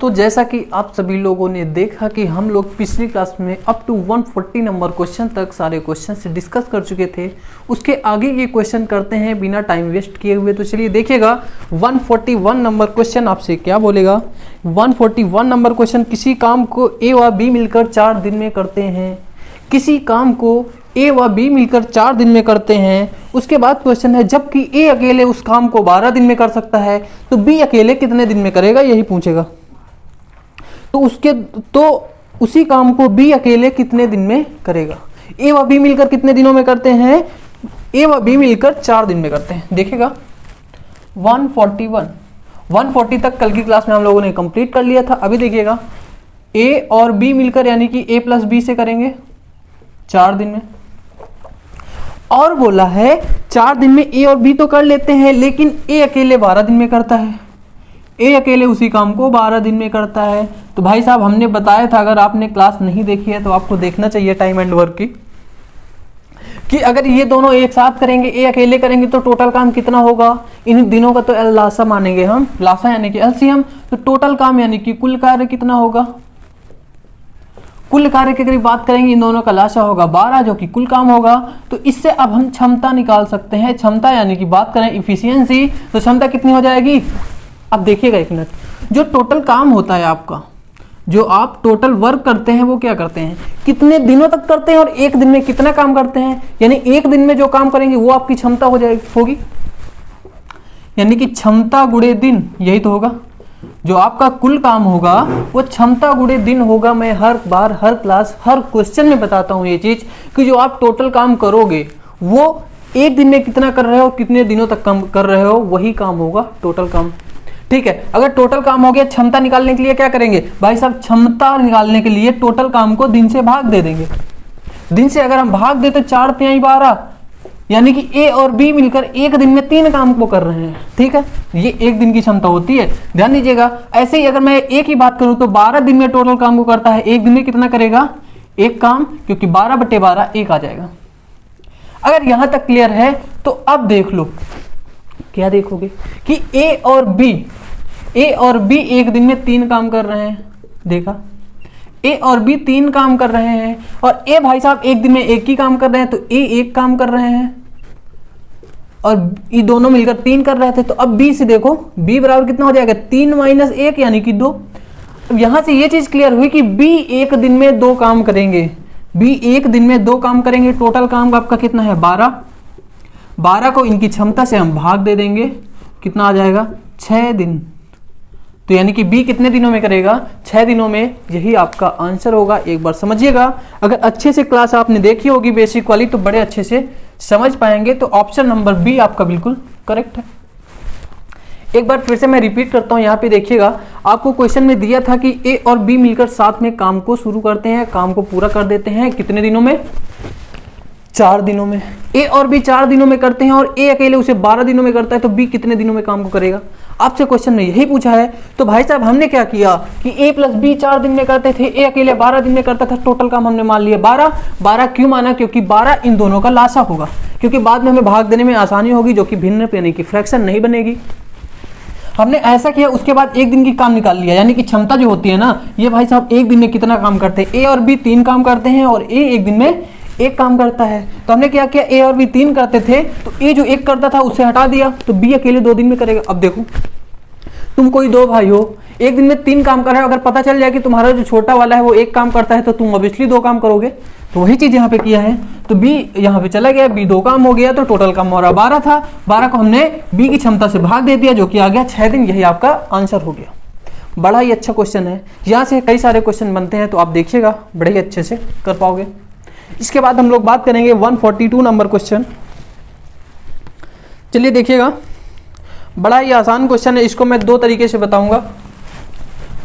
तो जैसा कि आप सभी लोगों ने देखा कि हम लोग पिछली क्लास में अप टू 140 नंबर क्वेश्चन तक सारे क्वेश्चन से डिस्कस कर चुके थे। उसके आगे ये क्वेश्चन करते हैं बिना टाइम वेस्ट किए हुए। तो चलिए देखिएगा 141 नंबर क्वेश्चन आपसे क्या बोलेगा। 141 नंबर क्वेश्चन, किसी काम को ए व बी मिलकर 4 दिन में करते हैं। किसी काम को ए व बी मिलकर 4 दिन में करते हैं। उसके बाद क्वेश्चन है जबकि ए अकेले उस काम को 12 दिन में कर सकता है तो बी अकेले कितने दिन में करेगा, यही पूछेगा। तो उसी काम को बी अकेले कितने दिन में करेगा। ए व बी मिलकर कितने दिनों में करते हैं, ए व बी मिलकर 4 दिन में करते हैं। देखिएगा 140 तक कल की क्लास में हम लोगों ने कंप्लीट कर लिया था। अभी देखिएगा ए और बी मिलकर यानी कि ए प्लस बी से करेंगे 4 दिन में। और बोला है 4 दिन में ए और बी तो कर लेते हैं, लेकिन ए अकेले 12 दिन में करता है। ए अकेले उसी काम को 12 दिन में करता है। तो भाई साहब हमने बताया था, अगर आपने क्लास नहीं देखी है तो आपको देखना चाहिए टाइम एंड वर्क की, कि अगर ये दोनों एक साथ करेंगे, ए अकेले करेंगे तो टोटल काम कितना होगा। इन दिनों का तो लासा मानेंगे हम, लासा यानी कि एलसीएम। तो टोटल काम यानी कि कुल कार्य कितना होगा। कुल कार्य की अगर बात करेंगे इन दोनों का लासा होगा 12, जो कि कुल काम होगा। तो इससे अब हम क्षमता निकाल सकते हैं। क्षमता यानी कि बात करें इफिशियंसी, तो क्षमता कितनी हो जाएगी। अब देखिएगा एक मिनट, जो टोटल काम होता है आपका, जो आप टोटल वर्क करते हैं वो क्या करते हैं, कितने दिनों तक करते हैं और एक दिन में कितना काम करते हैं। यानी एक दिन में जो काम करेंगे वो आपकी क्षमता हो जाएगी होगी, यानी कि क्षमता गुणे दिन, यही तो होगा। जो आपका कुल काम होगा वो क्षमता गुणे दिन होगा। मैं हर बार हर क्लास हर क्वेश्चन में बताता हूँ ये चीज, कि जो आप टोटल काम करोगे वो एक दिन में कितना कर रहे हो, कितने दिनों तक काम कर रहे हो, वही काम होगा टोटल काम। ठीक है, अगर टोटल काम हो गया, क्षमता निकालने के लिए क्या करेंगे भाई साहब, क्षमता निकालने के लिए टोटल काम को दिन से भाग दे देंगे। दिन से अगर हम भाग दे तो 4 तिहाई 12, यानी कि ए और बी मिलकर एक दिन में 3 काम को कर रहे हैं। ठीक है, ये एक दिन की क्षमता होती है, ध्यान दीजिएगा। ऐसे ही अगर मैं एक ही बात करूं तो 12 दिन में टोटल काम को करता है, एक दिन में कितना करेगा, एक काम, क्योंकि 12/12 1 आ जाएगा। अगर यहां तक क्लियर है तो अब देख लो, क्या देखोगे कि ए और बी एक दिन में 3 काम कर रहे हैं। देखा, ए और बी 3 काम कर रहे हैं, और ए भाई साहब एक दिन में एक ही काम कर रहे हैं, तो ए एक काम कर रहे हैं और ये दोनों मिलकर 3 कर रहे थे। तो अब बी से देखो, बी बराबर कितना हो जाएगा, 3 - 1 यानी कि 2। अब यहां से ये चीज क्लियर हुई कि बी एक दिन में 2 काम करेंगे। बी एक दिन में 2 काम करेंगे। टोटल काम आपका कितना है 12 को इनकी क्षमता से हम भाग दे देंगे, कितना आ जाएगा 6 दिन। तो यानी कि बी कितने दिनों में करेगा, 6 दिनों में। यही आपका आंसर होगा। एक बार समझिएगा, अगर अच्छे से क्लास आपने देखी होगी बेसिक वाली तो बड़े अच्छे से समझ पाएंगे। तो ऑप्शन नंबर बी आपका बिल्कुल करेक्ट है। एक बार फिर से मैं रिपीट करता हूं, यहाँ पे देखिएगा, आपको क्वेश्चन में दिया था कि ए और बी मिलकर साथ में काम को शुरू करते हैं, काम को पूरा कर देते हैं, कितने दिनों में, 4 दिनों में। ए और बी 4 दिनों में करते हैं और ए अकेले उसे 12 दिनों में करता है, तो बी कितने दिनों में काम को करेगा। आपसे क्वेश्चन में यही पूछा है। तो भाई साहब हमने क्या किया कि ए प्लस बी 4 दिन में करते थे, ए अकेले 12 दिन में करता था। टोटल काम हमने मान लिया 12 क्यों माना, क्योंकि 12 इन दोनों का लासा होगा, क्योंकि बाद में हमें भाग देने में आसानी होगी, जो कि भिन्न यानी कि फ्रैक्शन नहीं बनेगी। हमने ऐसा किया, उसके बाद एक दिन की काम निकाल लिया, यानी कि क्षमता जो होती है ना, ये भाई साहब एक दिन में कितना काम करते हैं। ए और बी 3 काम करते हैं और ए एक दिन में 1 काम करता है। तो हमने क्या किया, ए और बी 3 करते थे, तो ए जो 1 करता था उसे हटा दिया, तो बी अकेले 2 दिन में करेगा। अब देखो, तुम कोई 2 भाई हो, एक दिन में 3 काम कर रहे हो, अगर पता चल जाए कि तुम्हारा जो छोटा वाला है वो 1 काम करता है, तो तुम ऑब्वियसली 2 काम करोगे। तो वही चीज यहाँ पे किया है। तो बी यहाँ पे चला गया, बी 2 काम हो गया, तो टोटल काम हमारा 12 था। 12 को हमने बी की क्षमता से भाग दे दिया, जो कि आ गया 6 दिन। यही आपका आंसर हो गया। बड़ा ही अच्छा क्वेश्चन है, यहाँ से कई सारे क्वेश्चन बनते हैं, तो आप देखिएगा बड़े ही अच्छे से कर पाओगे। इसके बाद हम लोग बात करेंगे 142 नंबर क्वेश्चन। चलिए देखिएगा, बड़ा ही आसान क्वेश्चन है, इसको मैं 2 तरीके से बताऊंगा।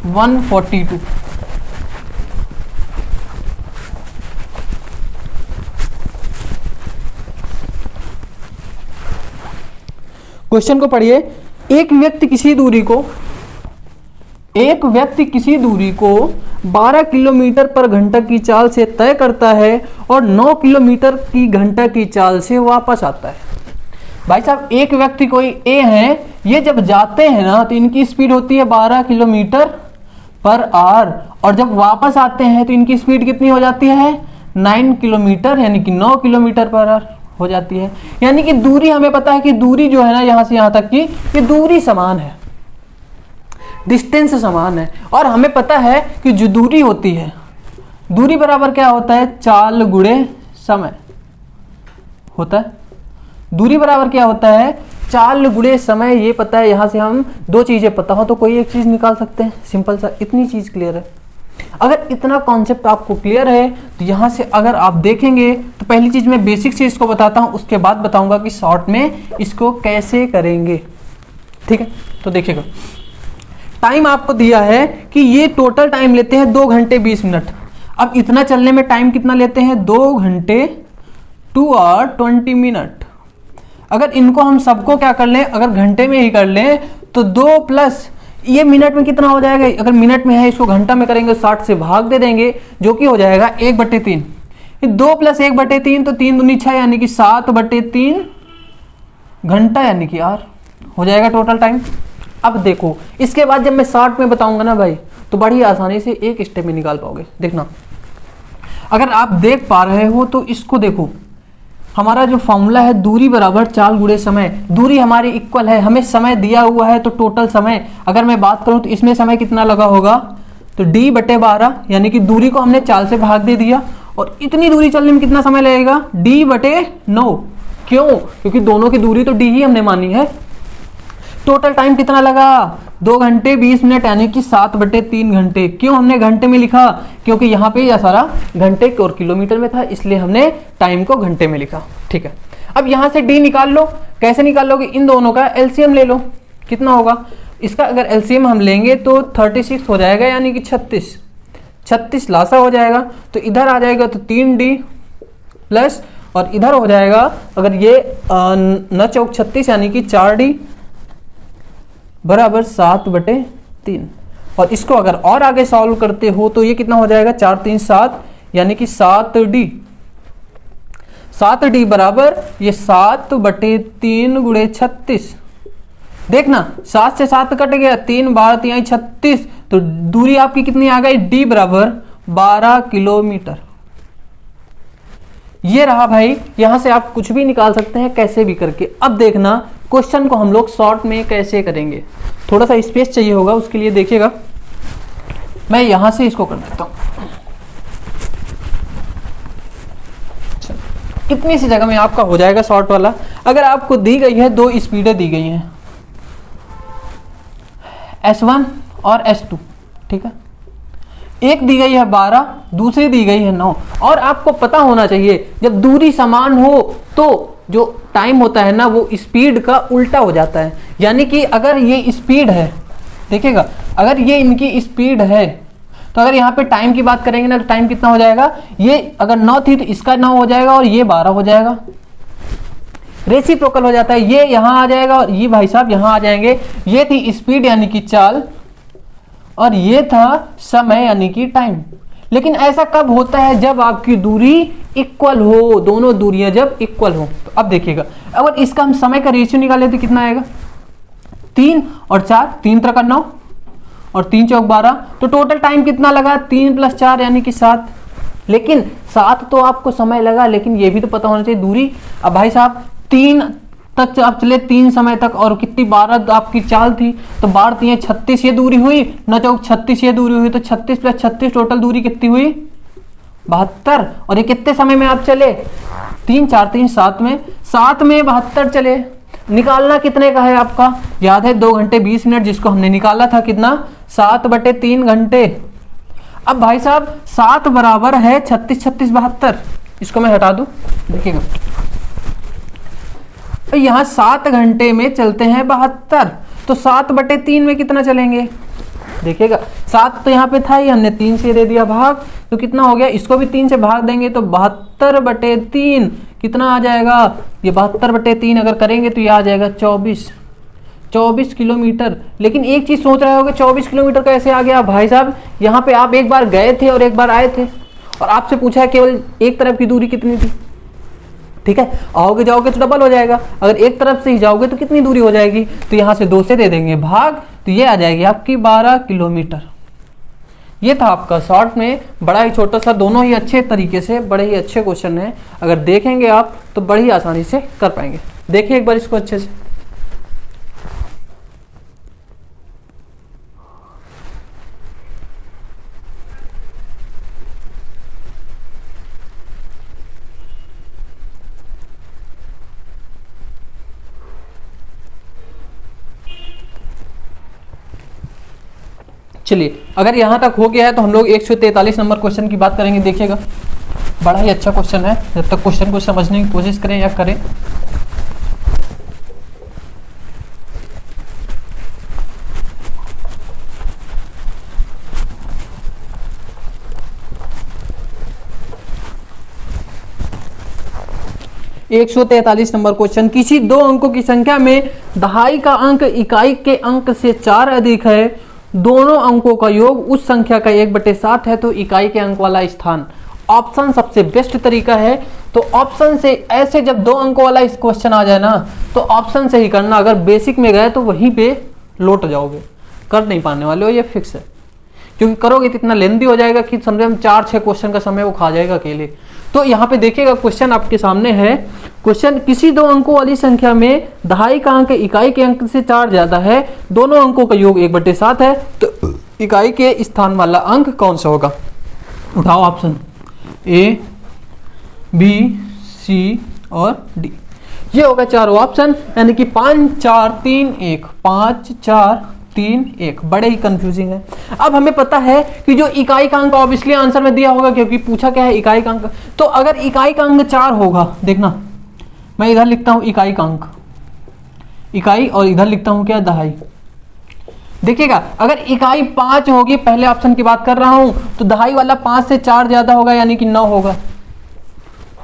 142 क्वेश्चन को पढ़िए। एक व्यक्ति किसी दूरी को 12 किलोमीटर पर घंटा की चाल से तय करता है और 9 किलोमीटर की घंटा की चाल से वापस आता है। भाई साहब एक व्यक्ति कोई ए है, ये जब जाते हैं ना तो इनकी स्पीड होती है 12 किलोमीटर पर आवर, और जब वापस आते हैं तो इनकी स्पीड कितनी हो जाती है 9 किलोमीटर, यानी कि 9 किलोमीटर पर आवर हो जाती है। यानी कि दूरी हमें पता है कि दूरी जो है ना यहां से यहां तक की ये दूरी समान है, डिस्टेंस समान है। और हमें पता है कि जो दूरी होती है, दूरी बराबर क्या होता है चाल गुणे समय होता है। दूरी बराबर क्या होता है चाल गुणे समय, ये पता है। यहां से हम दो चीजें पता हो तो कोई एक चीज निकाल सकते हैं, सिंपल सा, इतनी चीज क्लियर है। अगर इतना कॉन्सेप्ट आपको क्लियर है तो यहां से अगर आप देखेंगे तो पहली चीज मैं बेसिक चीज को बताता हूं, उसके बाद बताऊंगा कि शॉर्ट में इसको कैसे करेंगे। ठीक है, तो देखिएगा टाइम आपको दिया है कि ये टोटल टाइम लेते हैं 2 घंटे 20 मिनट। अब इतना चलने में टाइम कितना लेते हैं 2 घंटे 2 आवर 20 मिनट। अगर इनको हम सबको क्या कर लें, अगर घंटे में ही कर लें तो 2 प्लस ये मिनट में कितना हो जाएगा, अगर मिनट में है इसको घंटा में करेंगे 60 से भाग दे देंगे जो कि हो जाएगा 1/3। 2 प्लस 1/3 तो 3 दूनी 6, यानी कि 7/3 घंटा, यानी कि आर हो जाएगा टोटल टाइम। अब देखो इसके बाद जब मैं शॉर्ट में बताऊंगा ना भाई तो बड़ी आसानी से एक स्टेप में निकाल पाओगे। देखना, अगर आप देख पा रहे हो तो इसको देखो, हमारा जो फॉर्मूला है दूरी बराबर चाल गुणे समय, दूरी हमारी इक्वल है, हमें समय दिया हुआ है तो टोटल समय अगर मैं बात करूं तो इसमें समय कितना लगा होगा तो d/12, यानी कि दूरी को हमने चाल से भाग दे दिया और इतनी दूरी चलने में कितना समय लगेगा d/9। क्यों, क्योंकि दोनों की दूरी तो d ही हमने मानी है। टोटल टाइम कितना लगा 2 घंटे 20 मिनट, यानी कि 7/3 घंटे। क्यों हमने घंटे में लिखा, क्योंकि यहाँ पे यह सारा घंटे और किलोमीटर में था, इसलिए हमने टाइम को घंटे में लिखा। ठीक है, अब यहाँ से डी निकाल लो। कैसे निकाल लोगे, इन दोनों का एलसीएम ले लो। कितना होगा इसका, अगर एलसीएम हम लेंगे तो 36 हो जाएगा, यानी कि 36 लासा हो जाएगा। तो इधर आ जाएगा तो 3D प्लस, और इधर हो जाएगा अगर ये 9 चौक 36, यानी कि 4D बराबर 7/3। और इसको अगर और आगे सॉल्व करते हो तो ये कितना हो जाएगा 4 3 7, यानी कि 7D बराबर ये 7/3 गुणे 36। देखना 7 से 7 कट गया, 3 12 3 36, तो दूरी आपकी कितनी आ गई d बराबर 12 किलोमीटर। ये रहा भाई, यहां से आप कुछ भी निकाल सकते हैं कैसे भी करके। अब देखना क्वेश्चन को हम लोग शॉर्ट में कैसे करेंगे, थोड़ा सा स्पेस चाहिए होगा उसके लिए। देखिएगा मैं यहां से इसको कर देता हूं, इतनी सी जगह में आपका हो जाएगा शॉर्ट वाला। अगर आपको दी गई है 2 स्पीडें दी गई हैं S1 और S2, ठीक है, एक दी गई है 12, दूसरी दी गई है 9। और आपको पता होना चाहिए जब दूरी समान हो तो जो टाइम होता है ना वो स्पीड का उल्टा हो जाता है। यानी कि अगर ये स्पीड है, देखिएगा अगर ये इनकी स्पीड है तो अगर यहाँ पे टाइम की बात करेंगे ना तो टाइम कितना हो जाएगा, ये अगर 9 थी तो इसका 9 हो जाएगा और ये 12 हो जाएगा, रेसिप्रोकल हो जाता है। ये यहाँ आ जाएगा और ये भाई साहब यहाँ आ जाएंगे। ये थी स्पीड यानी कि चाल, और ये था समय यानी कि टाइम। लेकिन ऐसा कब होता है, जब आपकी दूरी इक्वल हो, दोनों दूरियां जब इक्वल हो। तो अब देखिएगा अगर इसका हम समय का रेशियो निकाले तो कितना आएगा 3 और 4, 3 3 9 और 3 चौक 12, तो टोटल टाइम कितना लगा 3 + 4 यानी कि 7। लेकिन 7 तो आपको समय लगा, लेकिन ये भी तो पता होना चाहिए दूरी। अब भाई साहब 3 तक आप चले 3 समय तक, और कितनी 12 आपकी चाल थी, तो 12 3 36 ये दूरी हुई, 9 चौक 36 ये दूरी हुई, तो 36 + 36 टोटल दूरी कितनी हुई 72। और ये कितने समय में आप चले 3 4 3 7 में, 7 में 72 चले। निकालना कितने का है आपका, याद है 2 घंटे 20 मिनट, जिसको हमने निकाला था कितना 7/3 घंटे। अब भाई साहब 7 बराबर है 36 36 72, इसको मैं हटा दूं। देखिएगा तो यहाँ 7 घंटे में चलते हैं 72, तो 7/3 में कितना चलेंगे, देखिएगा 7 तो यहाँ पे था ही, हमने 3 से दे दिया भाग, तो कितना हो गया, इसको भी 3 से भाग देंगे तो 72/3 कितना आ जाएगा, ये 72/3 अगर करेंगे तो ये आ जाएगा 24 किलोमीटर। लेकिन एक चीज सोच रहे होगे 24 किलोमीटर कैसे आ गया भाई साहब, यहाँ पे आप एक बार गए थे और एक बार आए थे, और आपसे पूछा है केवल एक तरफ की दूरी कितनी थी। ठीक है, आओगे जाओगे तो डबल हो जाएगा, अगर एक तरफ से ही जाओगे तो कितनी दूरी हो जाएगी, तो यहाँ से 2 से दे देंगे भाग, तो ये आ जाएगी आपकी 12 किलोमीटर। ये था आपका शॉर्ट में बड़ा ही छोटा सा, दोनों ही अच्छे तरीके से बड़े ही अच्छे क्वेश्चन हैं। अगर देखेंगे आप तो बड़ी आसानी से कर पाएंगे। देखिए एक बार इसको अच्छे से। चलिए अगर यहां तक हो गया है तो हम लोग 143 नंबर क्वेश्चन की बात करेंगे। देखिएगा बड़ा ही अच्छा क्वेश्चन है, जब तक क्वेश्चन को समझने की कोशिश करें या करें। एक 143 नंबर क्वेश्चन, किसी दो अंकों की संख्या में दहाई का अंक इकाई के अंक से 4 अधिक है, दोनों अंकों का योग उस संख्या का 1/7 है, तो इकाई के अंक वाला स्थान। ऑप्शन सबसे बेस्ट तरीका है। तो ऑप्शन से ऐसे जब दो अंकों वाला इस क्वेश्चन आ जाए ना तो ऑप्शन से ही करना। अगर बेसिक में गए तो वहीं पे लौट जाओगे, कर नहीं पाने वाले हो, ये फिक्स है। क्योंकि करोगे तो इतना लेंदी हो जाएगा कि समझे हम 4-6 क्वेश्चन का समय वो खा जाएगा अकेले। तो यहाँ पे देखिएगा क्वेश्चन आपके सामने है। क्वेश्चन, किसी दो अंकों वाली संख्या में दहाई का अंक इकाई के अंक से 4 ज्यादा है, दोनों अंकों का योग 1/7 है, तो इकाई के स्थान वाला अंक कौन सा होगा? उठाओ ऑप्शन ए, बी, सी और डी। ये होगा चारों ऑप्शन, यानी कि 5 4 3 1, 5 4 3 1। बड़े ही कंफ्यूजिंग है। अब हमें पता है कि जो इकाई का अंक ऑब्वियसली आंसर में दिया होगा, क्योंकि पूछा क्या है इकाई का अंक। तो अगर इकाई का अंक 4 होगा, देखना मैं इधर लिखता हूं इकाई का अंक, इकाई, और इधर लिखता हूं क्या, दहाई। देखिएगा अगर इकाई 5 होगी, पहले ऑप्शन की बात कर रहा हूं, तो दहाई वाला 5 से 4 ज्यादा होगा, यानी कि 9 होगा,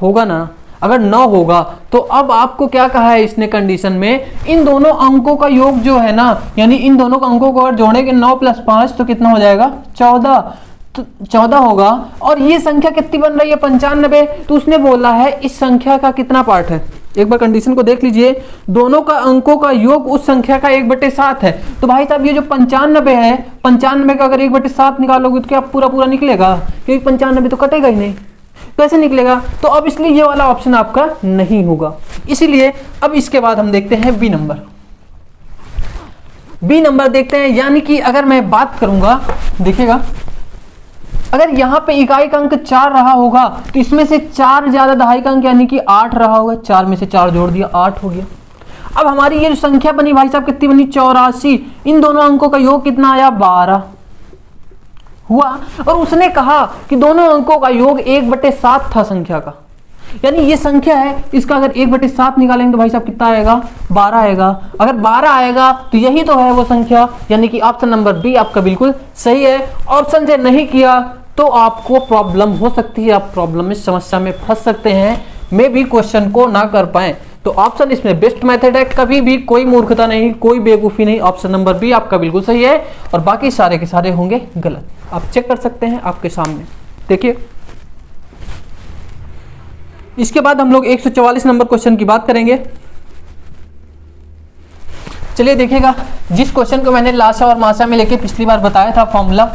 होगा ना। अगर 9 होगा तो अब आपको क्या कहा है इसने कंडीशन में, इन दोनों अंकों का योग जो है ना, यानी इन दोनों अंकों को अगर जोड़ेंगे 9 + 5 तो कितना हो जाएगा, 14। तो 14 होगा। और ये संख्या कितनी बन रही है, 95। तो उसने बोला है इस संख्या का कितना पार्ट है, एक बार कंडीशन को देख लीजिए, दोनों का अंकों का योग उस संख्या का 1/7 है। तो भाई साहब ये जो 95 है, 95 का अगर 1/7 निकालोगे तो क्या पूरा पूरा निकलेगा? क्योंकि 95 तो कटेगा ही नहीं, कैसे निकलेगा? तो अब इसलिए ये वाला ऑप्शन आपका नहीं होगा। इसीलिए अब इसके बाद हम देखते हैं बी नंबर। बी नंबर देखते हैं, यानी कि अगर मैं बात करूंगा, देखिएगा अगर यहां पे इकाई का अंक 4 रहा होगा तो इसमें से 4 ज्यादा दहाई का अंक यानी कि 8 रहा होगा, 4 में से 4 जोड़ दिया, 8 हो गया। अब हमारी ये जो संख्या बनी भाई साहब कितनी बनी, 84। इन दोनों अंकों का योग कितना आया, 12 हुआ। और उसने कहा कि दोनों अंकों का योग 1/7 था संख्या का, यानी ये संख्या है, इसका अगर 1/7 निकालेंगे तो भाई साहब कितना आएगा, 12 आएगा। अगर 12 आएगा तो यही तो है वो संख्या, यानी कि ऑप्शन नंबर बी आपका बिल्कुल सही है। ऑप्शन से नहीं किया तो आपको प्रॉब्लम हो सकती है, आप प्रॉब्लम में, समस्या में फंस सकते हैं, मे भी क्वेश्चन को ना कर पाए। तो ऑप्शन इसमें बेस्ट मेथड है, कभी भी कोई मूर्खता नहीं, कोई बेवकूफ़ी नहीं। ऑप्शन नंबर बी आपका बिल्कुल सही है और बाकी सारे के सारे होंगे गलत। आप चेक कर सकते हैं आपके सामने, देखिए। इसके बाद हम लोग 144 नंबर क्वेश्चन की बात करेंगे। चलिए देखिएगा, जिस क्वेश्चन को मैंने लासा और मासा में लेके पिछली बार बताया था फॉर्मूला,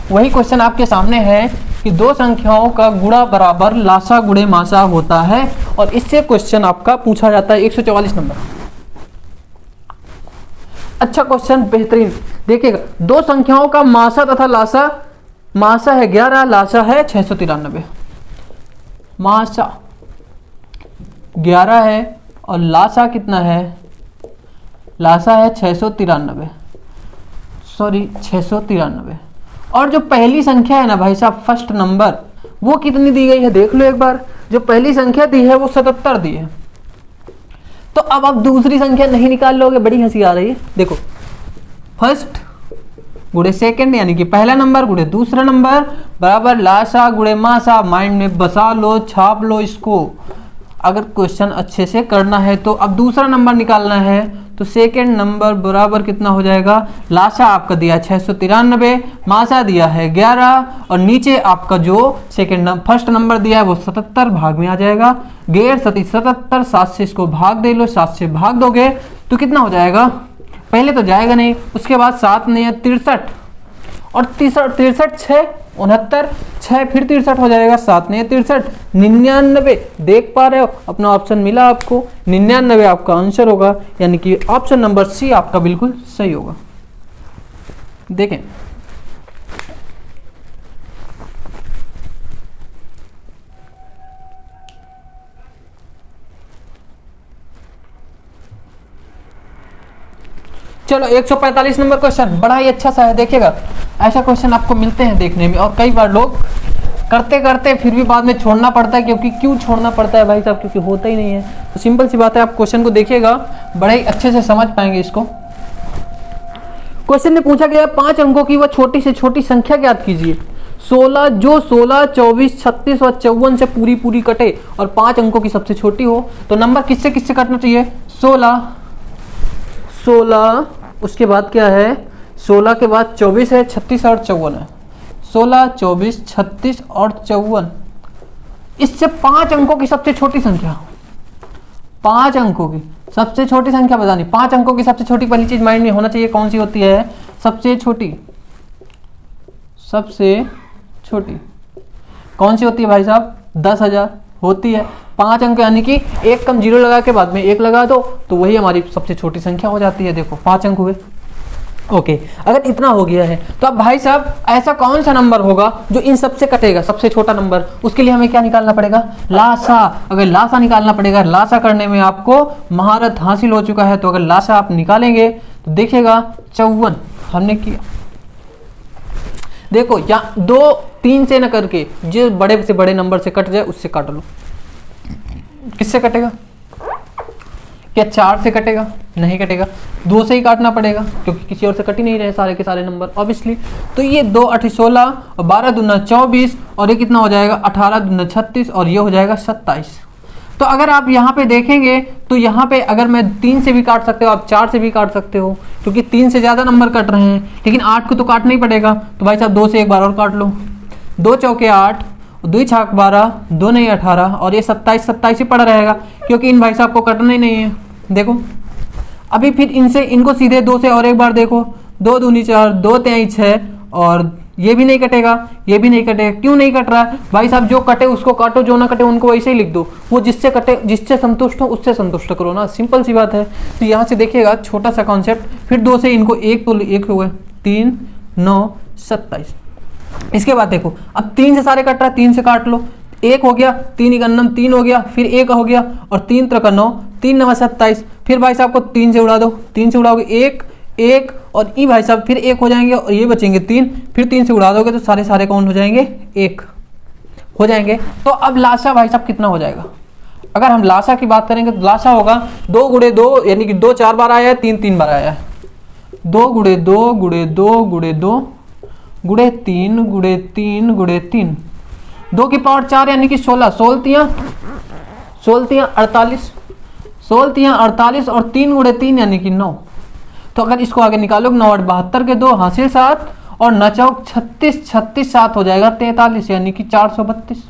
वही क्वेश्चन आपके सामने है कि दो संख्याओं का गुणा बराबर लासा गुणे मासा होता है, और इससे क्वेश्चन आपका पूछा जाता है। 144 नंबर, अच्छा क्वेश्चन, बेहतरीन। देखिएगा दो संख्याओं का मासा तथा लासा, मासा है 11, लासा है 693। मासा 11 है और लासा कितना है, लासा है 693, सॉरी 693। और जो पहली संख्या है ना भाई साहब, फर्स्ट नंबर, वो कितनी दी गई है देख लो एक बार। जो पहली संख्या दी है वो 77 दी है। तो अब आप दूसरी संख्या नहीं निकाल लोगे, बड़ी हंसी आ रही है। देखो, फर्स्ट गुणे सेकंड, यानी कि पहला नंबर गुणे दूसरा नंबर बराबर लासा गुणे मासा। माइंड में बसा लो, छाप लो इसको, अगर क्वेश्चन अच्छे से करना है तो। अब दूसरा नंबर निकालना है तो सेकंड नंबर बराबर कितना हो जाएगा, लासा आपका दिया 693, मासा दिया है 11, और नीचे आपका जो फर्स्ट नंबर दिया है वो 77 भाग में आ जाएगा। 11 सती 77, 7 से इसको भाग दे लो, 7 से भाग दोगे तो कितना हो जाएगा, पहले तो जाएगा नहीं, उसके बाद 7 ने 63, और 63 6 69 6 फिर 63 हो जाएगा, 7 नहीं 63 99। देख पा रहे हो अपना ऑप्शन मिला आपको 99 आपका आंसर होगा, यानी कि ऑप्शन नंबर सी आपका बिल्कुल सही होगा। देखें चलो 145 नंबर क्वेश्चन बड़ा ही अच्छा सा है, देखिएगा ऐसा क्वेश्चन आपको मिलते हैं देखने में, और कई बार लोग करते करते फिर भी बाद में छोड़ना पड़ता है। क्योंकि क्यों छोड़ना पड़ता है भाई साहब, क्योंकि होता ही नहीं है। तो सिंपल सी बात है, आप क्वेश्चन को देखिएगा बड़े ही अच्छे से समझ पाएंगे इसको। क्वेश्चन में पूछा गया 5 अंकों की वह छोटी से छोटी संख्या ज्ञात कीजिए 16 जो 16 24 36 और 54 से पूरी पूरी कटे और 5 अंकों की सबसे छोटी हो। तो नंबर किससे किससे कटना चाहिए? 16 उसके बाद क्या है, 16 के बाद 24 है, 36 और 54 है। 16 24 36 और 54, इससे 5 अंकों की सबसे छोटी संख्या, 5 अंकों की सबसे छोटी संख्या बतानी। 5 अंकों की सबसे छोटी पहली चीज माइंड में होना चाहिए, कौन सी होती है? सबसे छोटी। सबसे छोटी कौन सी होती है भाई साहब? 10,000 होती है। 5 अंक यानी कि एक कम जीरो लगा के बाद में 1 लगा दो तो वही हमारी सबसे छोटी संख्या हो जाती है। देखो 5 अंक हुए। ओके, अगर इतना हो गया है तो अब भाई साहब ऐसा कौन सा नंबर होगा जो इन सबसे कटेगा, सबसे छोटा नंबर? उसके लिए हमें क्या निकालना पड़ेगा? लासा। अगर लासा निकालना पड़ेगा, लासा करने में आपको महारत हासिल हो चुका है। तो अगर लासा आप निकालेंगे तो देखिएगा 54 हमने किया। देखो या 2 3 से न करके जो बड़े से बड़े नंबर से कट जाए उससे काट लो। किससे कटेगा? क्या 4 से कटेगा? नहीं कटेगा, 2 से ही काटना पड़ेगा क्योंकि किसी और से कट ही नहीं रहे सारे के सारे नंबर ऑब्वियसली। तो ये 2 8 16 और 12 दूना 24 और ये कितना हो जाएगा? 18 दूना 36 और ये हो जाएगा 27। तो अगर आप यहाँ पे देखेंगे तो यहाँ पे अगर मैं 3 से भी काट सकते हो, आप 4 से भी काट सकते हो क्योंकि 3 से ज़्यादा नंबर कट रहे हैं, लेकिन 8 को तो काटना ही पड़ेगा। तो भाई साहब 2 से एक बार और काट लो। 2 चौके 8, 2 छाक 12, 2 नहीं 18 और ये 27 ही पड़ा रहेगा क्योंकि इन भाई साहब को कटना ही नहीं है। देखो अभी फिर इनसे इनको सीधे 2 से और एक बार देखो, 2 दूनी 4, 2 तिहाई 6 और ये भी नहीं कटेगा, ये भी नहीं कटेगा। क्यों नहीं कट रहा है भाई साहब? जो कटे उसको काटो, जो ना कटे उनको वैसे ही लिख दो। वो जिससे कटे, जिससे संतुष्ट हो उससे संतुष्ट करो ना, सिंपल सी बात है। तो यहाँ से देखिएगा छोटा सा कॉन्सेप्ट। फिर 2 से इनको एक तो एक हो गए, 3 9 27। इसके बाद देखो अब 3 से सारे कट रहा है, 3 से काट लो। 1 हो गया, 3 इकन्नम 3 हो गया, फिर 1 हो गया और 3 3 9, 3 9 27। फिर भाई साहब को 3 से उड़ा दो, 3 से उड़ाओगे 1 1 और ई भाई साहब फिर 1 हो जाएंगे और ये बचेंगे 3। फिर 3 से उड़ा दोगे तो सारे सारे कौन हो जाएंगे? 1 हो जाएंगे। तो अब लाशा भाई साहब कितना हो जाएगा? अगर हम लाशा की बात करेंगे तो लाशा होगा 2 गुणे 2 यानी कि 2 4 बार आया है, 3 3 बार आया है। 2 गुणे 2 गुणे 2 गुणे 2 गुणे 3 गुणे 3 गुणे 3, 2 की पावर 4 यानी कि 16, 16 तियां 48, 16 तियां 48 और 3 गुणे 3 यानी कि 9। तो अगर इसको आगे निकालो 9 8 72 के 2 हासिल 7 और 9 चौक 36, 36 7 हो जाएगा 43 यानी कि 432।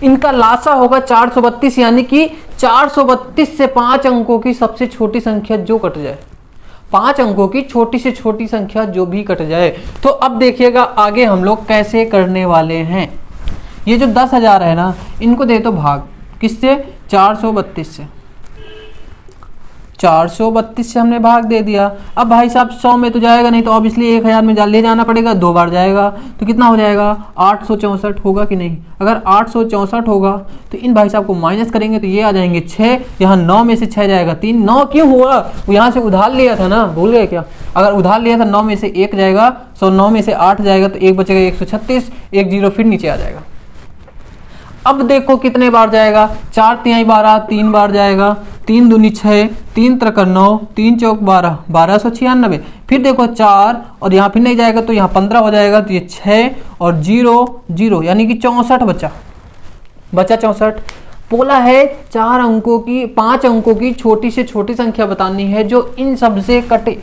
इनका लासा होगा 432 यानी कि 432 से 5 अंकों की सबसे छोटी संख्या जो कट जाए, 5 अंकों की छोटी से छोटी संख्या जो भी कट जाए। तो अब देखिएगा आगे हम लोग कैसे करने वाले हैं। ये जो 10,000 है ना, इनको दे दो भाग, किससे? 432 से। 432 से हमने भाग दे दिया। अब भाई साहब 100 में तो जाएगा नहीं, तो ऑब्वियसली 1000 में ले जाना पड़ेगा, 2 बार जाएगा तो कितना हो जाएगा? 864 होगा कि नहीं? अगर 864 होगा तो इन भाई साहब को माइनस करेंगे तो ये आ जाएंगे 6। यहाँ 9 में से 6 जाएगा 3। 9 क्यों हुआ? वो यहाँ से उधार लिया था ना, भूल गए क्या? अगर उधार लिया था 9 में से 1 जाएगा, 9 में से 8 जाएगा तो 1 बचेगा 136, 1 0 फिर नीचे आ जाएगा। अब देखो कितने बार जाएगा? 4 तिहाई 12, 3 बार जाएगा, 3 दूनी 6, 3 त्रिक 9, 3 चौक 12, 1296। फिर देखो 4 और यहाँ फिर नहीं जाएगा तो यहाँ 15 हो जाएगा, तो ये 6 और 0 0 यानी कि 64 बचा 64। बोला है 4 अंकों की 5 अंकों की छोटी से छोटी संख्या बतानी है जो इन सब से कटे।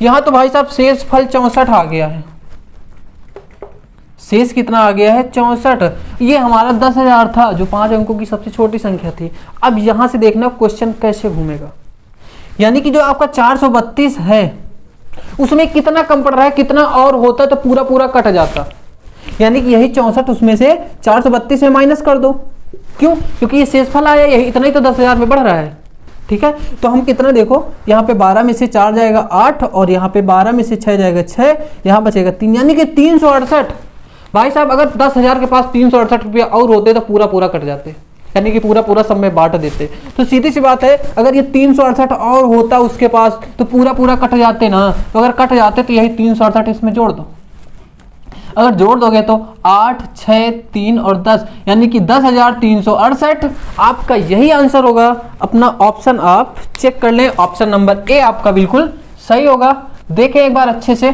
यहाँ तो भाई साहब शेष फल 64 आ गया है। शेष कितना आ गया है? 64। ये हमारा 10,000 था जो 5 अंकों की सबसे छोटी संख्या थी। अब यहां से देखना क्वेश्चन कैसे घूमेगा। यानी कि जो आपका 432 है, उसमें कितना कम पड़ रहा है, कितना और होता तो पूरा पूरा कट जाता, यानी कि यही 64 उसमें से 432 में माइनस कर दो। क्यों? क्योंकि ये शेषफल आया, यही इतना ही तो 10,000 में बढ़ रहा है। ठीक है, तो हम कितना देखो, यहाँ पे 12 में से 4 जाएगा 8 और यहाँ पे 12 में से 6 जाएगा 6, यहाँ बचेगा 3, यानी कि 368। भाई साहब अगर 10,000 के पास 368 रुपया और होते तो पूरा पूरा कट जाते, यानी कि पूरा पूरा सब में बांट देते। तो सीधी सी बात है, अगर ये 368 और होता उसके पास तो पूरा पूरा कट जाते ना। तो अगर कट जाते तो यही 368 इसमें जोड़ दो, अगर जोड़ दोगे तो 8, 6, 3 और 10, यानी कि 10,368 आपका यही आंसर होगा। अपना ऑप्शन आप चेक कर लें, ऑप्शन नंबर ए आपका बिल्कुल सही होगा। देखें एक बार अच्छे से,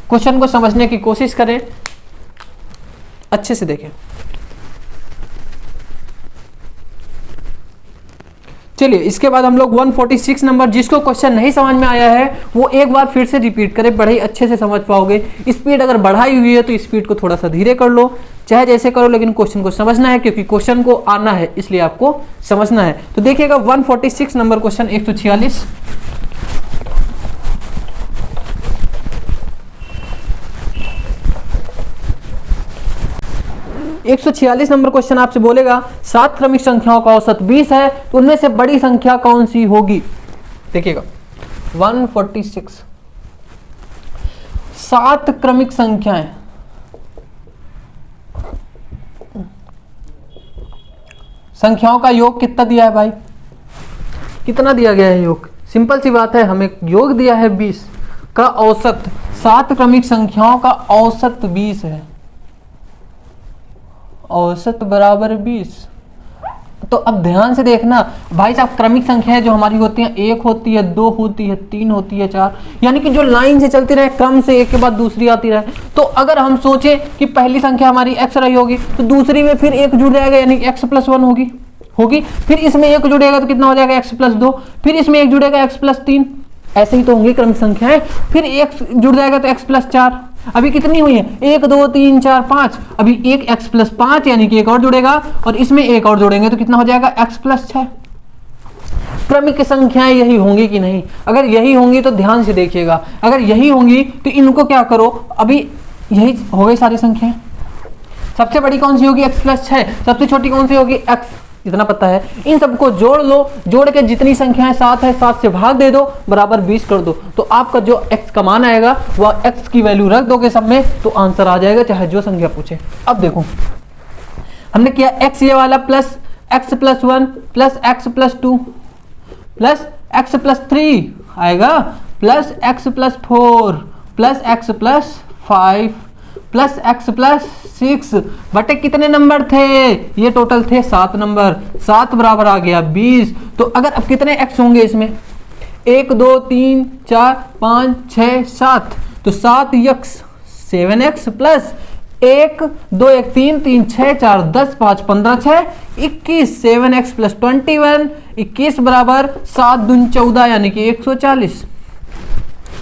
क्वेश्चन को समझने की कोशिश करें, अच्छे से देखें। चलिए इसके बाद हम लोग 146 नंबर, जिसको क्वेश्चन नहीं समझ में आया है वो एक बार फिर से रिपीट करें, बड़े ही अच्छे से समझ पाओगे। स्पीड अगर बढ़ाई हुई है तो स्पीड को थोड़ा सा धीरे कर लो, चाहे जैसे करो, लेकिन क्वेश्चन को समझना है, क्योंकि क्वेश्चन को आना है इसलिए आपको समझना है। तो देखिएगा 146 नंबर क्वेश्चन 146। एक 146 नंबर क्वेश्चन आपसे बोलेगा 7 क्रमिक संख्याओं का औसत 20 है, तो उनमें से बड़ी संख्या कौन सी होगी। देखिएगा 146, 7 क्रमिक संख्याएं, संख्याओं का योग कितना दिया है भाई, कितना दिया गया है योग, सिंपल सी बात है, हमें योग दिया है 20 का औसत, 7 क्रमिक संख्याओं का औसत 20 है, औसत बराबर 20। तो अब ध्यान से देखना भाई साहब, क्रमिक संख्याएं जो हमारी होती हैं 1 होती है, 2 होती है, 3 होती है, 4, यानी कि जो लाइन से चलती रहे, क्रम से एक के बाद दूसरी आती रहे। तो अगर हम सोचें कि पहली संख्या हमारी x रही होगी तो दूसरी में फिर 1 जुड़ जाएगा, यानी कि x+1 होगी, फिर इसमें 1 जुड़ेगा तो कितना हो जाएगा x+2, फिर इसमें 1 जुड़ेगा x+3, ऐसे ही तो होंगी क्रमिक संख्याएं। फिर 1 जुड़ जाएगा तो x+4, अभी कितनी हुई है 1, 2, 3, 4, 5, अभी एक x+5 यानी कि एक और जुड़ेगा, और इसमें एक और जोड़ेंगे तो कितना हो जाएगा x+6। क्रमिक संख्याएं यही होंगी कि नहीं? अगर यही होंगी तो ध्यान से देखिएगा, अगर यही होंगी तो इनको क्या करो, अभी यही हो गई सारी संख्याएं। सबसे बड़ी कौन सी होगी x+6, सबसे छोटी कौन सी होगी x, इतना पता है। इन सबको जोड़ लो, जोड़ के जितनी संख्याएं 7 है 7 से भाग दे दो, बराबर 20 कर दो, तो आपका जो x का मान आएगा वह x की वैल्यू रख दोगे सब में तो आंसर आ जाएगा, चाहे जो संख्या पूछे। अब देखो हमने किया x ये वाला plus x+1 plus x+2 plus x+3 आएगा, plus x+4 plus x+5 plus x+6 बटे कितने नंबर थे, ये टोटल थे 7 नंबर, 7 बराबर आ गया 20। तो अगर अब कितने x होंगे इसमें, 1, 2, 3, 4, 5, 6, 7, तो 7x 7x plus 1, 2, 1, 3, 3, 6, 4, 10, 5, 15, 6, 21, 7x plus 21, 21 बराबर 7 दूनी 14 यानी कि 140।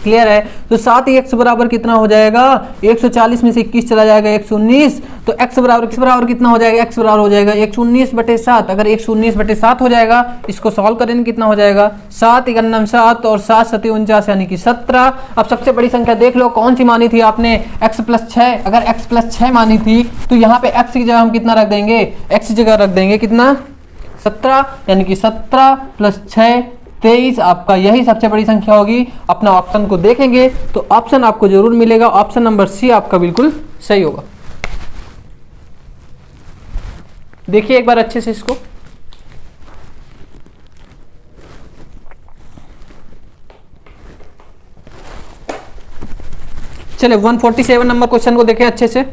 क्लियर है? तो 7x बराबर कितना हो जाएगा, 140 में से 21 चला जाएगा 119, तो x बराबर कितना हो जाएगा, x बराबर हो जाएगा 119/7। अगर 119/7 हो जाएगा, इसको सॉल्व करेंगे कितना हो जाएगा, 7 × 7 और 7 × 7 = 49 यानी कि 17। अब सबसे बड़ी संख्या देख लो कौन सी मानी थी आपने, x+6। अगर x+6 मानी थी तो यहाँ पे x की जगह हम कितना रख देंगे, x की जगह रख देंगे कितना, 17, यानी कि 17 + 6 23 आपका यही सबसे बड़ी संख्या होगी। अपना ऑप्शन को देखेंगे तो ऑप्शन आपको जरूर मिलेगा, ऑप्शन नंबर सी आपका बिल्कुल सही होगा। देखिए एक बार अच्छे से इसको, चलिए 147 नंबर क्वेश्चन को देखें अच्छे से,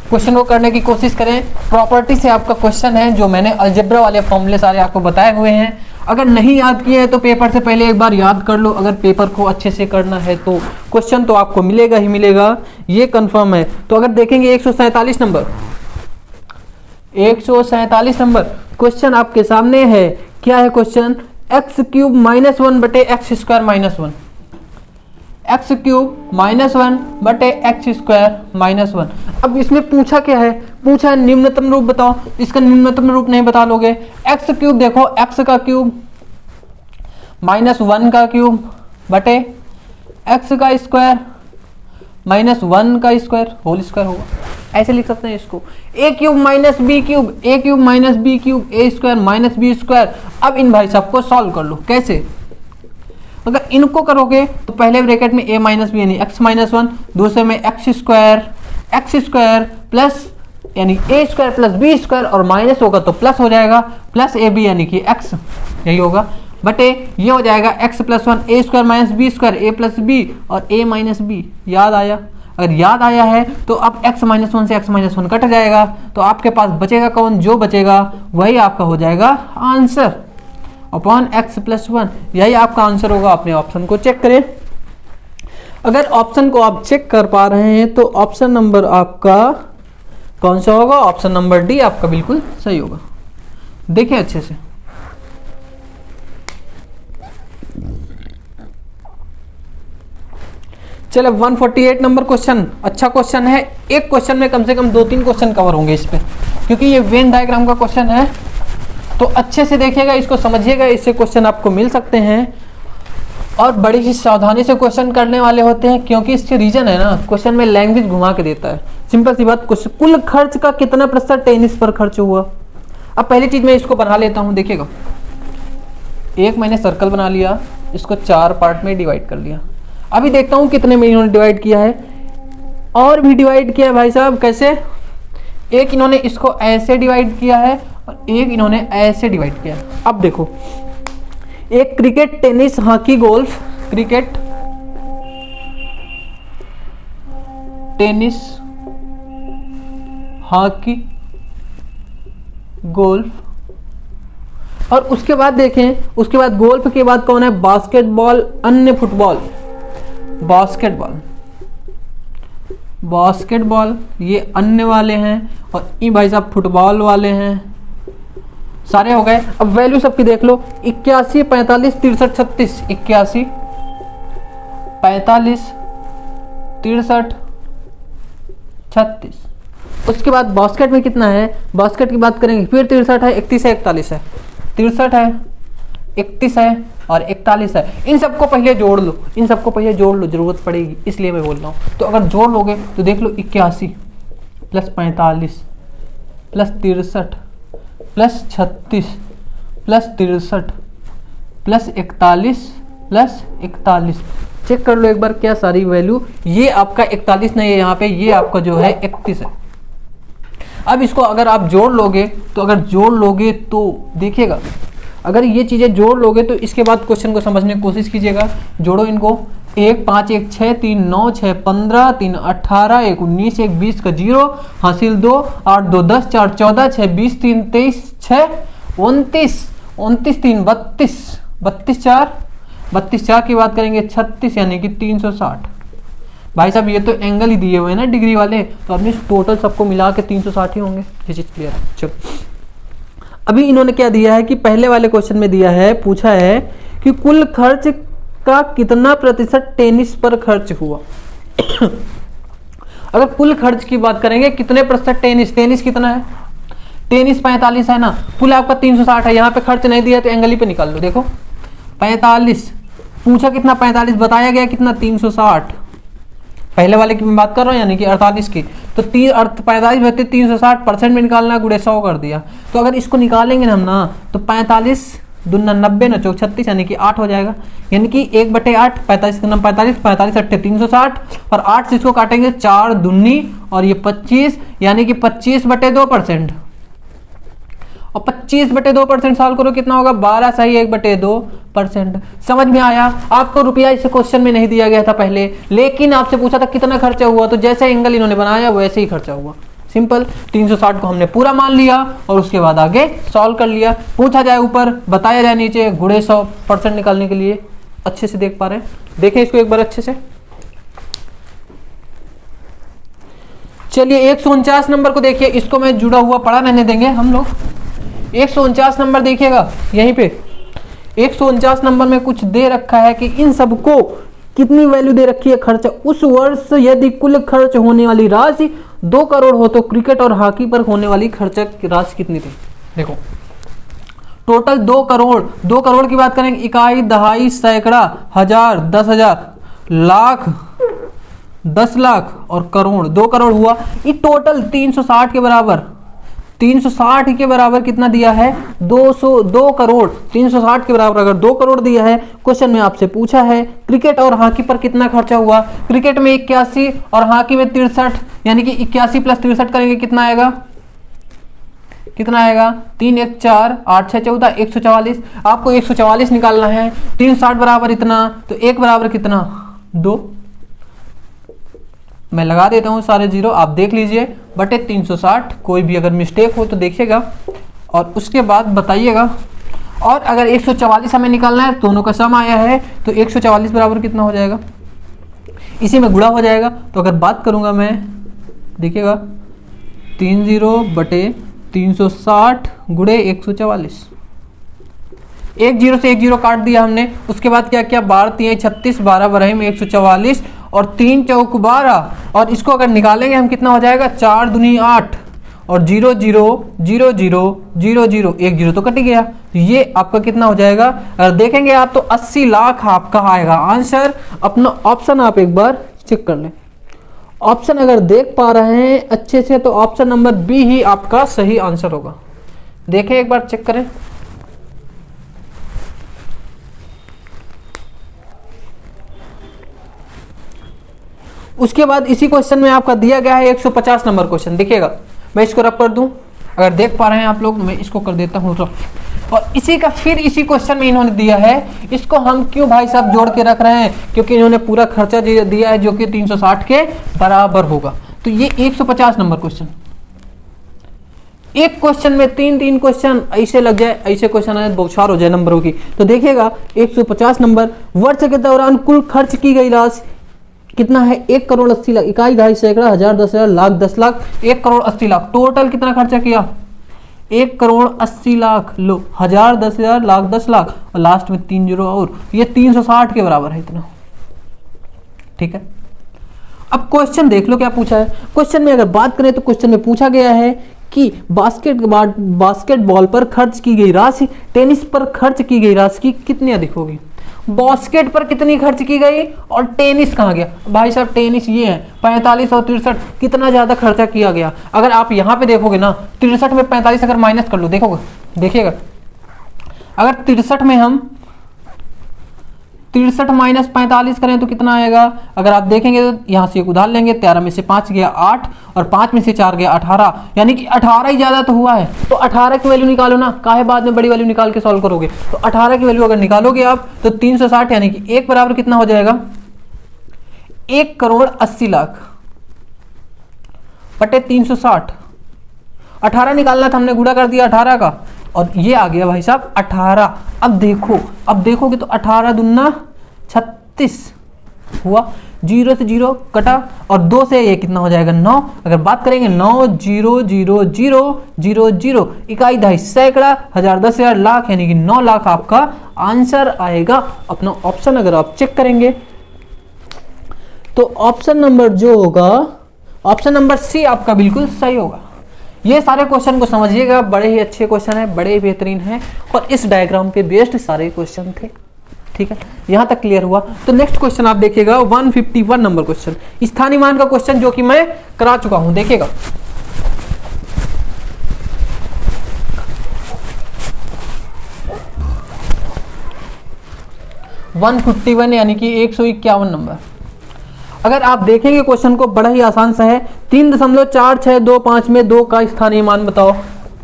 क्वेश्चन को करने की कोशिश करें। प्रॉपर्टी से आपका क्वेश्चन है, जो मैंने अलजेब्रा वाले फॉर्मूले सारे आपको बताए हुए हैं। अगर नहीं याद किए हैं तो पेपर से पहले एक बार याद कर लो, अगर पेपर को अच्छे से करना है तो क्वेश्चन तो आपको मिलेगा ही मिलेगा, ये कंफर्म है। तो अगर देखेंगे 147 नंबर, 147 नंबर क्वेश्चन आपके सामने है। क्या है क्वेश्चन, x³ - 1 बटे x² - 1, x³ - 1 बटे x² - 1। अब इसमें पूछा क्या है, पूछा है निम्नतम रूप बताओ, इसका निम्नतम रूप नहीं बता लोगे। x³ देखो, x का क्यूब -1 का क्यूब बटे एक्स का स्क्वायर माइनस 1 का स्क्वायर होल स्क्वायर होगा, ऐसे लिख सकते हैं इसको। ए क्यूब माइनस बी क्यूब, ए क्यूब माइनस बी क्यूब, ए स्क्वायर माइनस बी स्क्वायर। अब इन भाई साहब को सॉल्व कर लो। कैसे? अगर इनको करोगे तो पहले ब्रैकेट में a माइनस बी यानी x माइनस 1, दूसरे में एक्स स्क्वायर प्लस यानी ए स्क्वायर प्लस बी स्क्वायर, और माइनस होगा तो प्लस हो जाएगा, प्लस ए बी यानी कि x, यही होगा, बटे ये हो जाएगा x प्लस 1 ए स्क्वायर माइनस बी स्क्वायर, ए प्लस बी और a माइनस बी। याद आया? अगर याद आया है तो अब x माइनस 1 से x माइनस 1 कट जाएगा, तो आपके पास बचेगा कौन? जो बचेगा वही आपका हो जाएगा आंसर अपॉन x प्लस 1, यही आपका आंसर होगा। अपने ऑप्शन को चेक करें। अगर ऑप्शन को आप चेक कर पा रहे हैं तो ऑप्शन नंबर आपका कौन सा होगा? ऑप्शन नंबर डी आपका बिल्कुल सही होगा। देखिए अच्छे से, चलो 148 नंबर क्वेश्चन अच्छा क्वेश्चन है। एक क्वेश्चन में कम से कम 2-3 क्वेश्चन कवर होंगे इस पे, क्योंकि ये वेन डायग्राम का क्वेश्चन है, तो अच्छे से देखिएगा, इसको समझिएगा, इससे क्वेश्चन आपको मिल सकते हैं। और बड़ी ही सावधानी से क्वेश्चन करने वाले होते हैं, क्योंकि इसके रीजन है ना, क्वेश्चन में लैंग्वेज घुमा के देता है। सिंपल सी बात, कुल खर्च का कितना प्रतिशत टेनिस पर खर्च हुआ। अब पहली चीज मैं इसको बना लेता हूँ, देखिएगा, एक मैंने सर्कल बना लिया, इसको 4 पार्ट में डिवाइड कर लिया। अभी देखता हूँ कितने में इन्होंने डिवाइड किया है, और भी डिवाइड किया है भाई साहब। कैसे? एक इन्होंने इसको ऐसे डिवाइड किया है और एक इन्होंने ऐसे डिवाइड किया है। अब देखो, एक cricket, tennis, hockey, golf, cricket, tennis, hockey, golf, और उसके बाद देखें, उसके बाद गोल्फ के बाद कौन है? बास्केटबॉल, अन्य फुटबॉल, बास्केटबॉल ये अन्य वाले हैं, और ये भाई साहब फुटबॉल वाले हैं। सारे हो गए। अब वैल्यू सबकी देख लो, 81, 45, 63, 36, 81, 45, 63, 36। उसके बाद बास्केट में कितना है? बास्केट की बात करेंगे, फिर 63 है, 31 है, 41 है, 63 है, 31 है और 41 है। इन सबको पहले जोड़ लो, इन सबको पहले जोड़ लो, जरूरत पड़ेगी इसलिए मैं बोल रहा हूँ। तो अगर जोड़ लोगे तो देख लो, 81 plus 45 plus 63 plus 36 plus 63 plus 41 plus 41, check कर लो एक बार क्या सारी वैल्यू। ये आपका 41 नहीं है यहाँ पे, ये आपका जो है 31 है। अब इसको अगर आप जोड़ लोगे तो देखिएगा, अगर ये चीजें जोड़ लोगे तो इसके बाद क्वेश्चन को समझने की कोशिश कीजिएगा। जोड़ो इनको, 1 5 1 6 3 9 6 15 3 18 1 19 1 20 का 0 हासिल 2 8 2 10 4 14 6 20 3 23 6 29 29 3 32 32 4 32 4 की बात करेंगे 36 यानी कि 360। भाई साहब ये तो एंगल ही दिए हुए हैं ना डिग्री वाले, तो अपने टोटल सबको मिला के 360 ही होंगे। ये चीज क्लियर है। चलो अभी इन्होंने क्या दिया है कि पहले वाले क्वेश्चन में दिया है, पूछा है कि कुल खर्च का कितना प्रतिशत टेनिस पर खर्च हुआ। अगर कुल खर्च की बात करेंगे, कितने प्रतिशत टेनिस कितना है? टेनिस 45 है ना, कुल आपका 360 है। यहाँ पे खर्च नहीं दिया तो एंगल ही पे निकाल लो। देखो 45 पूछा कितना, 45 बताया गया कितना, 360। पहले वाले की मैं बात कर रहा हूँ यानी कि 48 की, तो 45 बचते 360% में निकालना, गुणे 100 कर दिया। तो अगर इसको निकालेंगे ना हम ना, तो 45 दूना 90 न चौक 36 यानी कि 8 हो जाएगा। यानी कि 1/8 45 45 45 अट्ठे 360 और 8 से इसको काटेंगे 4 दूनी और ये 25 यानी कि 25/2%। और 25/2% सॉल्व करो कितना होगा, 12 सही 1/2%। समझ में आया? आपको रुपया इस क्वेश्चन में नहीं दिया गया था पहले, लेकिन आपसे पूछा था कितना खर्चा हुआ, तो जैसे एंगल इन्होंने बनाया वैसे ही खर्चा हुआ। सिंपल 360 को हमने पूरा मान लिया और उसके बाद आगे सॉल्व कर लिया। पूछा जाए ऊपर, बताया जाए नीचे, गुणे 100% निकालने के लिए अच्छे से देख पा रहे हैं। देखें इसको एक बार अच्छे से। चलिए 149 नंबर को देखिए, इसको मैं जुड़ा हुआ पढ़ा रहने देंगे हम लोग। 149 नंबर देखिएगा यहीं पे। 149 नंबर में कुछ दे रखा है कि इन सबको कितनी वैल्यू दे रखी है खर्च। उस वर्ष यदि कुल खर्च होने वाली राशि 2 करोड़ हो तो क्रिकेट और हॉकी पर होने वाली खर्च की राशि कितनी थी। देखो टोटल 2 करोड़। 2 करोड़ की बात करेंगे, इकाई, दहाई, सैकड़ा, हजार, 10,000, लाख, 10 लाख और करोड़, 2 करोड़ हुआ। ये टोटल 360 के बराबर, 360 के बराबर कितना दिया है, 2 करोड़। 360 के बराबर अगर 2 करोड़ दिया है, क्वेश्चन में आपसे पूछा है क्रिकेट और हॉकी पर कितना खर्चा हुआ। क्रिकेट में 81 और हॉकी में 63, यानी कि 81 प्लस 63 करेंगे कितना आएगा, कितना आएगा, 3 1 4 8 6 14, 144। आपको 144 निकालना है। 360 बराबर इतना, तो 1 बराबर कितना, 2। मैं लगा देता हूं सारे जीरो, आप देख लीजिए, बटे 360। कोई भी अगर मिस्टेक हो तो देखिएगा और उसके बाद बताइएगा। और अगर 144 हमें निकालना है, दोनों का सम आया है, तो 144 बराबर कितना हो जाएगा, इसी में गुणा हो जाएगा। तो अगर बात करूंगा मैं, देखिएगा 30 बटे 360 गुणे 144, एक जीरो से एक जीरो काट दिया हमने। उसके बाद क्या किया, 12 3 36, 12 बराही में 144 और 3 चौक 12, और इसको अगर निकालेंगे हम कितना हो जाएगा, 4 दूनी 8 और 0 0 0 0 0 0, एक जीरो तो कट गया। तो ये आपका कितना हो जाएगा, अगर देखेंगे आप तो 80 लाख आपका आएगा आंसर। अपना ऑप्शन आप एक बार चेक कर लें। ऑप्शन अगर देख पा रहे हैं अच्छे से तो ऑप्शन नंबर बी ही आपका सही आंसर होगा। देखें एक बार, चेक करें। उसके बाद इसी क्वेश्चन में आपका दिया गया है 150 नंबर क्वेश्चन। देखिएगा, मैं इसको रफ कर दूं, अगर देख पा रहे हैं आप लोग, मैं इसको कर देता हूं रफ। और इसी का फिर इसी क्वेश्चन में इन्होंने दिया है, इसको हम क्यों भाई साहब जोड़ के रख रहे हैं, क्योंकि इन्होंने पूरा खर्चा दिया है जो कि 360 के बराबर होगा। तो ये 150 नंबर क्वेश्चन, एक क्वेश्चन में 3 क्वेश्चन ऐसे लग जाए, ऐसे क्वेश्चन आए बौछार हो जाए नंबरों की। तो देखिएगा 150 नंबर, वर्ष के दौरान कुल खर्च की गई राशि कितना है, 1 करोड़ 80 लाख। इकाई, दहाई, सैकड़ा, हजार, 10,000, लाख, 10 लाख, 1 करोड़ 80 लाख। टोटल कितना खर्चा किया, 1 करोड़ 80 लाख। लो, हजार, 10,000, लाख, 10 लाख और लास्ट में 3 जीरो और, ये 360 के बराबर है इतना। ठीक है, अब क्वेश्चन देख लो क्या पूछा है। क्वेश्चन में अगर बात करें तो क्वेश्चन में पूछा गया है कि बास्केटबॉल पर खर्च की गई राशि टेनिस पर खर्च की गई राशि की कितनी अधिक होगी। बास्केट पर कितनी खर्च की गई और टेनिस कहाँ गया, भाई साहब टेनिस ये है 45 और 63, कितना ज्यादा खर्चा किया गया। अगर आप यहाँ पे देखोगे ना, 63 में 45 अगर माइनस कर लो, देखोगे, देखिएगा, अगर 63 में हम 63 माइनस 45 करें तो कितना आएगा। अगर आप देखेंगे तो यहाँ से एक उधार लेंगे, 13 में से 5 गया 8 और 5 में से 4 गया 18, यानी कि 18 ही ज्यादा तो हुआ है। तो 18 की वैल्यू निकालो ना, काहे बाद में बड़ी वैल्यू निकाल के सॉल्व करोगे। तो 18 की वैल्यू अगर निकालोगे आप तो 360, यानी कि 1 बराबर कितना हो जाएगा, 1 करोड़ 80 लाख बटे 360। 18 निकालना था, हमने गुणा कर दिया 18 का और ये आ गया भाई साहब 18। अब देखोगे तो 18 दूना 36 हुआ, 0 से 0 कटा और 2 से ये कितना हो जाएगा 9। अगर बात करेंगे 9 0 0 0 0 0, इकाई, दहाई, सैकड़ा, हजार, 10,000, लाख, यानी कि 9 लाख आपका आंसर आएगा। अपना ऑप्शन अगर आप चेक करेंगे तो ऑप्शन नंबर जो होगा, ऑप्शन नंबर सी आपका बिल्कुल सही होगा। ये सारे क्वेश्चन को समझिएगा, बड़े ही अच्छे क्वेश्चन है, बड़े ही बेहतरीन है और इस डायग्राम पे बेस्ड सारे क्वेश्चन थे। ठीक है, यहां तक क्लियर हुआ। तो नेक्स्ट क्वेश्चन आप देखिएगा 151 नंबर क्वेश्चन, स्थानीय मान का क्वेश्चन जो कि मैं करा चुका हूं। देखिएगा, यानी कि 151 नंबर। अगर आप देखेंगे क्वेश्चन को, बड़ा ही आसान सा है। 3.4625 में 2 का स्थानीय मान बताओ।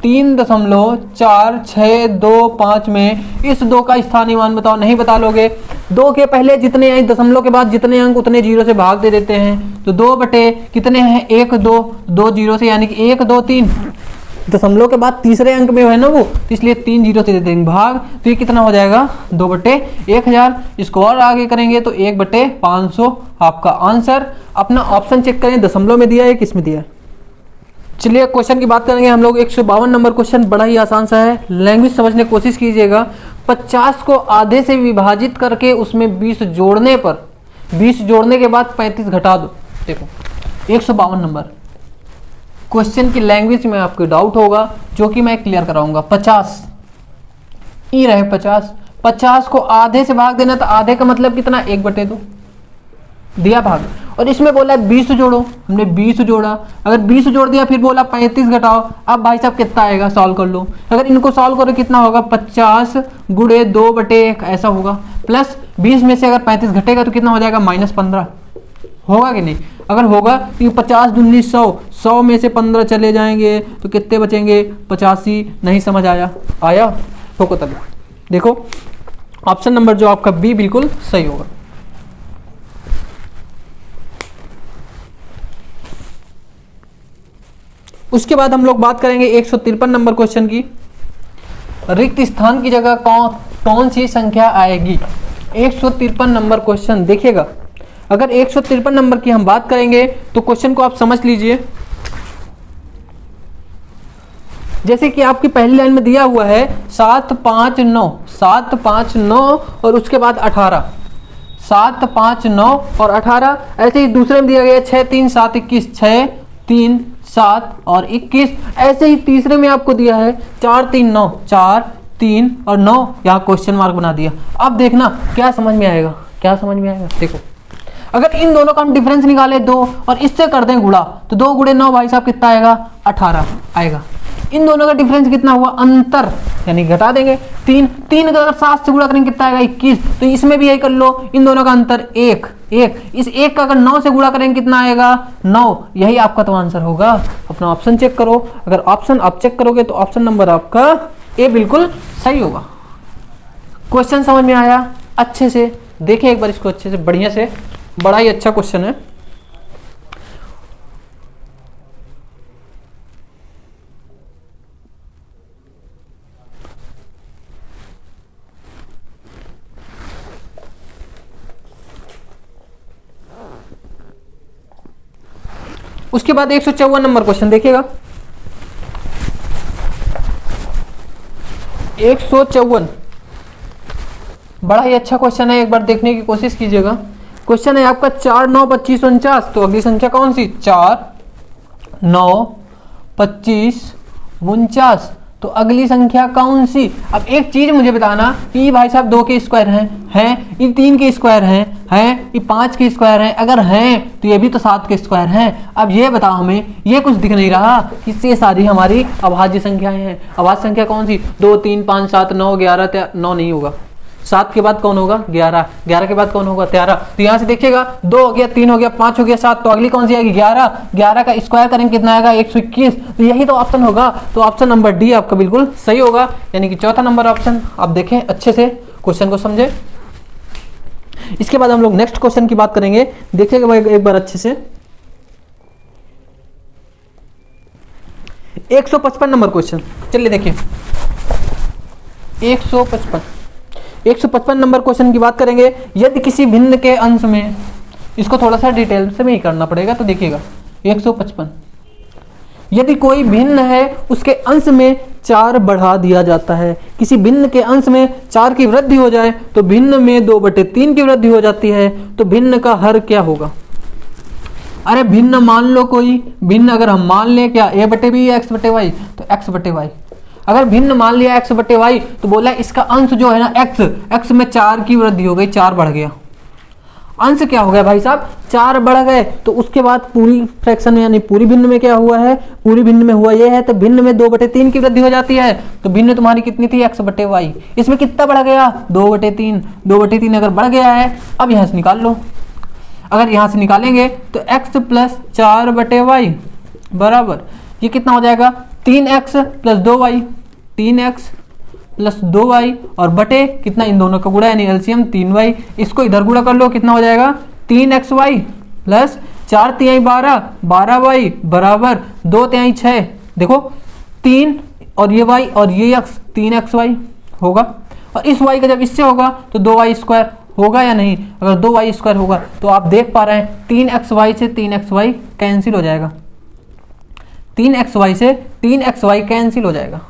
3.4625 में इस 2 का स्थानीय मान बताओ। नहीं बता लोगे, 2 के पहले जितने अंक, दशमलव के बाद जितने अंक, उतने जीरो से भाग दे देते हैं। तो 2 बटे कितने हैं, 1 2, 2 जीरो से, यानी कि 1 2 3, दशमलव के बाद तीसरे अंक में है ना वो, तो इसलिए 3 जीरो से दे देंगे भाग। तो ये कितना हो जाएगा, 2 बटे 1000। इसको और आगे करेंगे तो 1 बटे 500 आपका आंसर। अपना ऑप्शन चेक करें, दशमलव में दिया है किस में दिया है। चलिए क्वेश्चन की बात करेंगे हम लोग। 152 नंबर क्वेश्चन बड़ा ही आसान सा है, लैंग्वेज समझने की कोशिश कीजिएगा। 50 को आधे से विभाजित करके उसमें 20 जोड़ने पर, 20 जोड़ने के बाद 35 घटा दो। देखो 152 नंबर क्वेश्चन की लैंग्वेज में आपको डाउट होगा, जो कि मैं क्लियर कराऊंगा। 50 ई रहे 50, 50 को आधे से भाग देना, तो आधे का मतलब कितना, 1 बटे 2। दिया भाग, और इसमें बोला है 20 जोड़ो, हमने 20 जोड़ा, अगर 20 जोड़ दिया फिर बोला 35 घटाओ। अब भाई साहब कितना आएगा, सॉल्व कर लो। अगर इनको सॉल्व करो कितना होगा, 50 गुणे 2/1 ऐसा होगा, प्लस 20 में से अगर 35 घटेगा तो कितना हो जाएगा, -15 होगा कि नहीं। अगर होगा तो 50 दूनी 100, 100 में से 15 चले जाएंगे तो कितने बचेंगे, 85। नहीं समझ आया, आया ठोको तभी। देखो ऑप्शन नंबर जो आपका बी बिल्कुल सही होगा। उसके बाद हम लोग बात करेंगे 153 नंबर क्वेश्चन की। रिक्त स्थान की जगह कौन सी संख्या आएगी। 153 नंबर क्वेश्चन देखिएगा, अगर 153 नंबर की हम बात करेंगे तो क्वेश्चन को आप समझ लीजिए। जैसे कि आपकी पहली लाइन में दिया हुआ है 7 5 9, 7 5 9 और उसके बाद 18, 7 5 9 और 18। ऐसे ही दूसरे में दिया गया 6 3 7 21, 6 3 7 और 21। ऐसे ही तीसरे में आपको दिया है 4 3 9, 4 3 और 9, यहाँ क्वेश्चन मार्क बना दिया। अब देखना क्या समझ में आएगा, क्या समझ में आएगा। देखो अगर इन दोनों का हम डिफरेंस निकाले 2 और इससे कर दें गुणा, तो 2 गुणे 9 भाई साहब कितना आएगा, 18 आएगा। इन दोनों का डिफरेंस कितना हुआ, अंतर, यानी घटा देंगे 3 3 का अगर 7 से गुणा करेंगे कितना आएगा, 21। तो इसमें भी यही कर लो, इन दोनों का अंतर 1 1, इस 1 का अगर 9 से गुणा करेंगे कितना आएगा, 9। यही आपका तो आंसर होगा। अपना ऑप्शन चेक करो, अगर ऑप्शन आप चेक करोगे तो ऑप्शन नंबर आपका ए बिल्कुल सही होगा। क्वेश्चन समझ में आया, अच्छे से देखें एक बार इसको अच्छे से, बढ़िया से, बड़ा ही अच्छा क्वेश्चन है। उसके बाद 154 नंबर क्वेश्चन देखिएगा। 154 बड़ा ही अच्छा क्वेश्चन है, एक बार देखने की कोशिश कीजिएगा। क्वेश्चन है आपका 4 9 25 49, तो अगली संख्या कौन सी, 4 9 25 49, तो अगली संख्या कौन सी। अब एक चीज मुझे बताना कि ये भाई साहब 2 के स्क्वायर हैं, ये 3 के स्क्वायर हैं, ये 5 के स्क्वायर हैं, अगर हैं तो ये भी तो 7 के स्क्वायर हैं। अब ये बताओ हमें, ये कुछ दिख नहीं रहा कि ये सारी हमारी अभाज्य संख्याएं हैं। अभाज्य संख्या कौन सी, 2 3 5 7 9 11, 9 नहीं होगा, 7 के बाद कौन होगा, 11, 11 के बाद कौन होगा, 13। तो यहाँ से देखिएगा 2 हो गया, 3 हो गया, 5 हो गया, 7, तो अगली कौन सी आएगी, 11, 11 का स्क्वायर करेंगे कितना आएगा, 121। तो यही तो ऑप्शन होगा, तो ऑप्शन नंबर डी आपका बिल्कुल सही होगा, यानी कि चौथा नंबर ऑप्शन। आप देखें अच्छे से, क्वेश्चन को समझे। इसके बाद हम लोग नेक्स्ट क्वेश्चन की बात करेंगे, देखिएगा भाई एक बार अच्छे से। 155 नंबर क्वेश्चन, चलिए देखिए 155 नंबर क्वेश्चन की बात करेंगे। यदि किसी भिन्न के अंश में, इसको थोड़ा सा डिटेल से नहीं करना पड़ेगा, तो देखिएगा 155, यदि कोई भिन्न है उसके अंश में 4 बढ़ा दिया जाता है। किसी भिन्न के अंश में 4 की वृद्धि हो जाए तो भिन्न में 2/3 की वृद्धि हो जाती है, तो भिन्न का हर क्या होगा। अरे भिन्न मान लो, कोई भिन्न अगर हम मान लें क्या, a/b या x/y, तो x/y। अगर भिन्न मान लिया x/y, तो बोला इसका अंश जो है ना x में 4 की वृद्धि हो गई, 4 बढ़ गया। अंश क्या हो गया भाई साहब, 4 बढ़ गए, तो उसके बाद पूरी फ्रैक्शन में यानी पूरी भिन्न में क्या हुआ है, पूरी भिन्न में हुआ ये है, तो भिन्न में 2/3 की वृद्धि हो जाती है, तो भिन्न तुम्हारी कितनी थी, x/y। इसमें कितना बढ़ गया, 2/3, 2/3 अगर बढ़ गया है। अब यहाँ से निकाल लो, अगर यहाँ से निकालेंगे तो x + 4/y बराबर ये कितना हो जाएगा, 3x + 2y, 3x + 2y और बटे कितना, इन दोनों का गुणा यानी एलसीएम 3y। इसको इधर गुणा कर लो, कितना हो जाएगा, 3xy + 4 तिहाई 12, 12y बराबर 2 तिहाई 6। देखो 3 और ये y और ये x, 3xy होगा, और इस y का जब इससे होगा तो 2y² होगा या नहीं। अगर 2y² होगा तो आप देख पा रहे हैं 3xy से 3xy कैंसिल हो जाएगा, 3xy से 3xy कैंसिल हो जाएगा,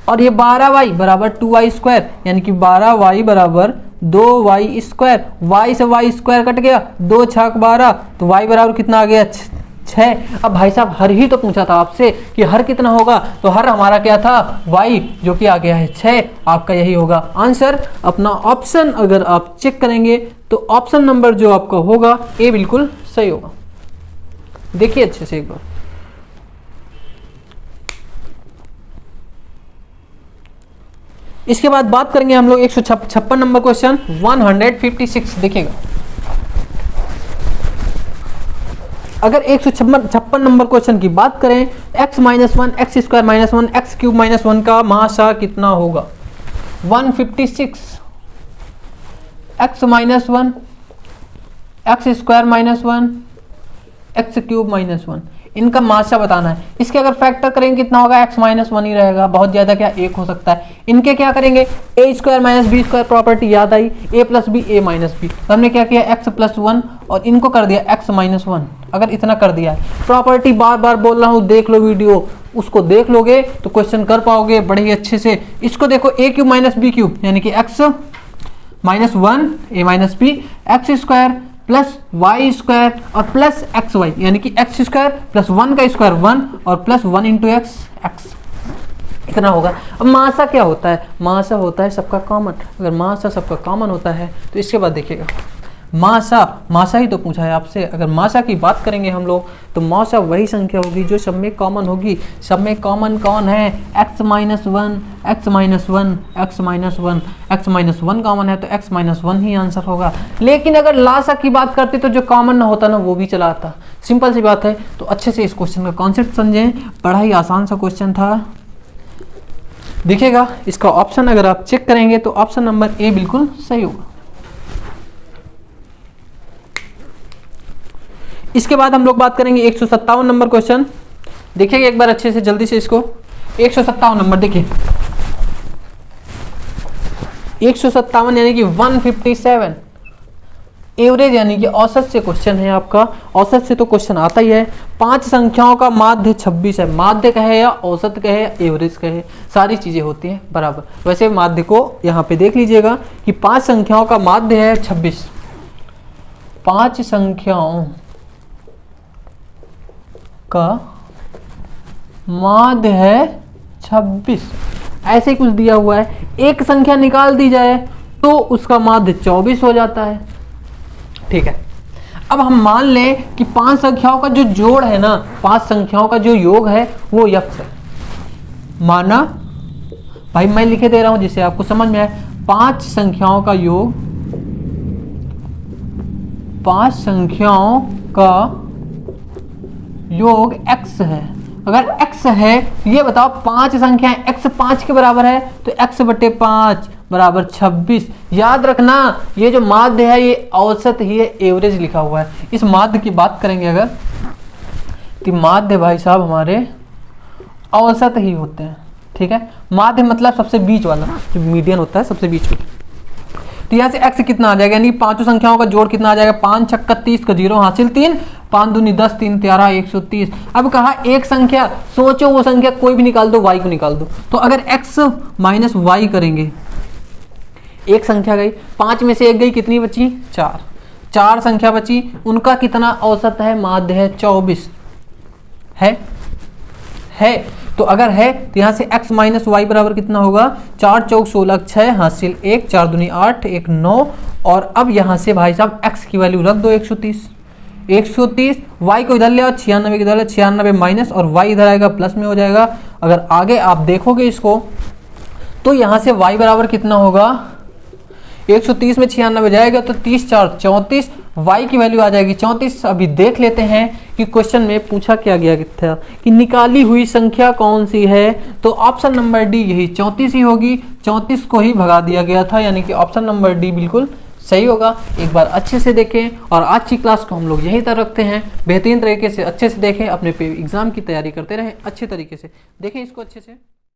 और ये 12y बराबर 2y², यानी कि 12y बराबर 2y²। y से y² कट गया, 2 छाक 12, तो y बराबर कितना आ गया, 6। अब भाई साहब हर ही तो पूछा था आपसे कि हर कितना होगा, तो हर हमारा क्या था y, जो कि आ गया है 6। आपका यही होगा आंसर। अपना ऑप्शन अगर आप चेक करेंगे तो ऑप्शन नंबर जो आपका होगा ए बिल्कुल सही होगा। देखिए अच्छे से एक बार। इसके बाद बात करेंगे हम लोग 156 नंबर क्वेश्चन 156। देखिएगा, अगर 156 नंबर क्वेश्चन की बात करें, x minus one x square minus one x cube minus one का महाशा कितना होगा? 156 x minus one x square minus one x cube minus one, इनका माशा बताना है। इसके अगर फैक्टर करेंगे कितना होगा? x माइनस वन ही रहेगा, बहुत ज्यादा क्या 1 हो सकता है। इनके क्या करेंगे? a square minus b square property याद आई, a plus b a minus b, तो हमने क्या किया x प्लस वन और इनको कर दिया x माइनस वन। अगर इतना कर दिया है, प्रॉपर्टी बार बार बोल रहा हूँ, देख लो वीडियो, उसको देख लोगे तो क्वेश्चन कर पाओगे बड़े ही अच्छे से। इसको देखो a cube minus b cube यानी कि x minus one a minus b x square plus y square और प्लस एक्स वाई यानी कि एक्स स्क्वायर प्लस वन का स्क्वायर वन और plus one into x x, इतना होगा। अब मासा क्या होता है? मासा होता है सबका कॉमन। अगर मासा सबका कॉमन होता है तो इसके बाद देखिएगा, मासा ही तो पूछा है आपसे। अगर मासा की बात करेंगे हम लोग तो मासा वही संख्या होगी जो सब में कॉमन होगी। सब में कॉमन कौन है? x minus one x minus one x minus one x minus one common है, तो x माइनस वन ही आंसर होगा। लेकिन अगर लासा की बात करते तो जो कॉमन ना होता ना वो भी चला आता। सिंपल सी बात है। तो अच्छे से इस क्वेश्चन का कॉन्सेप्ट समझें, बड़ा ही आसान सा क्वेश्चन था। देखिएगा इसका ऑप्शन अगर आप चेक करेंगे तो ऑप्शन नंबर ए बिल्कुल सही होगा। इसके बाद हम लोग बात करेंगे 157 नंबर क्वेश्चन। देखिएगा एक बार अच्छे से जल्दी से इसको। 157 नंबर देखिए, 157 यानी कि 157 एवरेज यानी कि औसत से क्वेश्चन है आपका। औसत से तो क्वेश्चन आता ही है। 5 संख्याओं का माध्य 26 है। माध्य कहे या औसत कहे या एवरेज कहे, सारी चीजें होती हैं बराबर। वैसे माध्य को यहाँ पे देख लीजिएगा कि 5 संख्याओं का माध्य है 26। 5 संख्याओं का माध्य है 26, ऐसे कुछ दिया हुआ है। एक संख्या निकाल दी जाए तो उसका माध्य 24 हो जाता है। ठीक है, अब हम मान लें कि 5 संख्याओं का जो जोड़ है ना, 5 संख्याओं का जो योग है वो यक्ष है। माना भाई मैं लिखे दे रहा हूं जिससे आपको समझ में आए। 5 संख्याओं का योग, 5 संख्याओं का योग x है। अगर x है तो ये बताओ 5 संख्याएं x 5 के बराबर है तो x बटे 5 बराबर 26। याद रखना ये जो माध्य है ये औसत ही है, एवरेज लिखा हुआ है। इस माध्य की बात करेंगे अगर तो माध्य भाई साहब हमारे औसत ही होते हैं। ठीक है, माध्य मतलब सबसे बीच वाला, जो मीडियन होता है सबसे बीच में। तो यहाँ से x कितना आ जाएगा, यानी 5 संख्याओं का जोड़ कितना आ जाएगा? 5 छक्का 30 का 0 हासिल 3, 5 दूनी 10, 3 13 130। अब कहा एक संख्या, सोचो वो संख्या कोई भी निकाल दो, y को निकाल दो। तो अगर x माइनस वाई करेंगे, एक संख्या गई, 5 में से एक गई, कितनी बची? 4। 4 संख्या बची, उनका कितना औसत है? माध्य है 24 है। तो अगर है तो यहाँ से x माइनस वाई बराबर कितना होगा? 4 चौक 16 6 हासिल 1, 4 दूनी 8 1 9। और अब यहाँ से भाई साहब x की वैल्यू रख दो 130। 130 y को इधर ले आओ, 96 की इधर ले, 96 माइनस और y इधर आएगा प्लस में हो जाएगा। अगर आगे आप देखोगे इसको तो यहाँ से y बराबर कितना होगा? 130 में 96 जाएगा तो 30 4 34, y की वैल्यू आ जाएगी 34। अभी देख लेते हैं कि क्वेश्चन में पूछा क्या गया था कि निकाली हुई संख्या कौन सी है। तो ऑप्शन नंबर डी यही 34 ही होगी। 34 को ही भगा दिया गया था, यानी कि ऑप्शन नंबर डी बिल्कुल सही होगा। एक बार अच्छे से देखें और आज की क्लास को हम लोग यहीं तक रखते हैं। बेहतरीन तरीके से अच्छे से देखें, अपने एग्जाम की तैयारी करते रहें अच्छे तरीके से। देखें इसको अच्छे से।